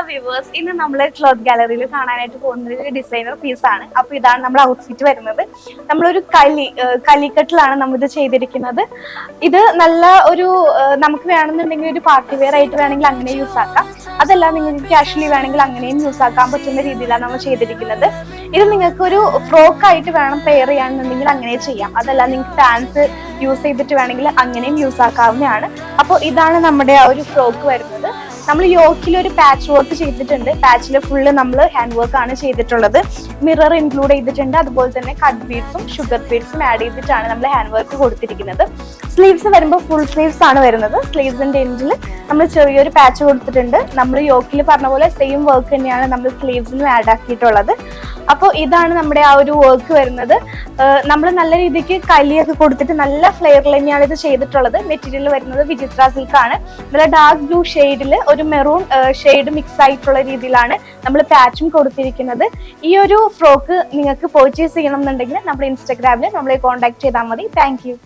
Hello viewers, ഇന്ന് നമ്മൾ cloth ഗാലറിയിൽ കാണാനായിട്ട് പോകുന്നത് ഒരു ഡിസൈനർ പീസാണ്. അപ്പോൾ ഇതാണ് നമ്മുടെ ഔട്ട്ഫിറ്റ് വരുന്നത്. നമ്മളൊരു കലിക്കട്ടിലാണ് നമ്മളിത് ചെയ്തിരിക്കുന്നത്. ഇത് നല്ല ഒരു നമുക്ക് വേണമെന്നുണ്ടെങ്കിൽ ഒരു പാർട്ടി വെയർ ആയിട്ട് വേണമെങ്കിൽ അങ്ങനെ യൂസ് ആക്കാം. അതല്ല നിങ്ങൾക്ക് കാഷ്വലി വേണമെങ്കിൽ അങ്ങനെയും യൂസ് ആക്കാൻ പറ്റുന്ന രീതിയിലാണ് നമ്മൾ ചെയ്തിരിക്കുന്നത്. ഇത് നിങ്ങൾക്ക് ഒരു ഫ്രോക്ക് ആയിട്ട് വേണം പെയർ ചെയ്യാന്നുണ്ടെങ്കിൽ അങ്ങനെ ചെയ്യാം. അതല്ല നിങ്ങൾക്ക് പാൻസ് യൂസ് ചെയ്തിട്ട് വേണമെങ്കിൽ അങ്ങനെയും യൂസ് ആക്കാവുന്നതാണ്. അപ്പോൾ ഇതാണ് നമ്മുടെ ആ ഒരു ഫ്രോക്ക് വരുന്നത്. നമ്മൾ യോക്കിൽ ഒരു പാച്ച് വർക്ക് ചെയ്തിട്ടുണ്ട്. പാച്ചിൽ ഫുള്ള് നമ്മൾ ഹാൻഡ് വർക്ക് ആണ് ചെയ്തിട്ടുള്ളത്. മിറർ ഇൻക്ലൂഡ് ചെയ്തിട്ടുണ്ട്. അതുപോലെ തന്നെ കട്ട് ബീഡ്സും ഷുഗർ ബീഡ്സും ആഡ് ചെയ്തിട്ടാണ് നമ്മൾ ഹാൻഡ് വർക്ക് കൊടുത്തിരിക്കുന്നത്. സ്ലീവ്സ് വരുമ്പോൾ ഫുൾ സ്ലീവ്സ് ആണ് വരുന്നത്. സ്ലീവ്സിന്റെ എൻഡിൽ നമ്മൾ ചെറിയൊരു പാച്ച് കൊടുത്തിട്ടുണ്ട്. നമ്മൾ യോക്കിൽ പറഞ്ഞ പോലെ സെയിം വർക്ക് തന്നെയാണ് നമ്മൾ സ്ലീവ്സിനും ആഡ് ആക്കിയിട്ടുള്ളത്. അപ്പോൾ ഇതാണ് നമ്മുടെ ആ ഒരു വർക്ക് വരുന്നത്. നമ്മൾ നല്ല രീതിക്ക് കലിയൊക്കെ കൊടുത്തിട്ട് നല്ല ഫ്ലെയറിൽ തന്നെയാണ് ഇത് ചെയ്തിട്ടുള്ളത്. മെറ്റീരിയൽ വരുന്നത് വിചിത്ര സിൽക്ക് ആണ്. നല്ല ഡാർക്ക് ബ്ലൂ ഷെയ്ഡിൽ ഒരു മെറൂൺ ഷെയ്ഡ് മിക്സ് ആയിട്ടുള്ള രീതിയിലാണ് നമ്മൾ പാച്ചും കൊടുത്തിരിക്കുന്നത്. ഈ ഒരു ഫ്രോക്ക് നിങ്ങൾക്ക് പർച്ചേസ് ചെയ്യണം എന്നുണ്ടെങ്കിൽ നമ്മുടെ ഇൻസ്റ്റാഗ്രാമിൽ നമ്മളെ കോൺടാക്ട് ചെയ്താൽ മതി. Thank you.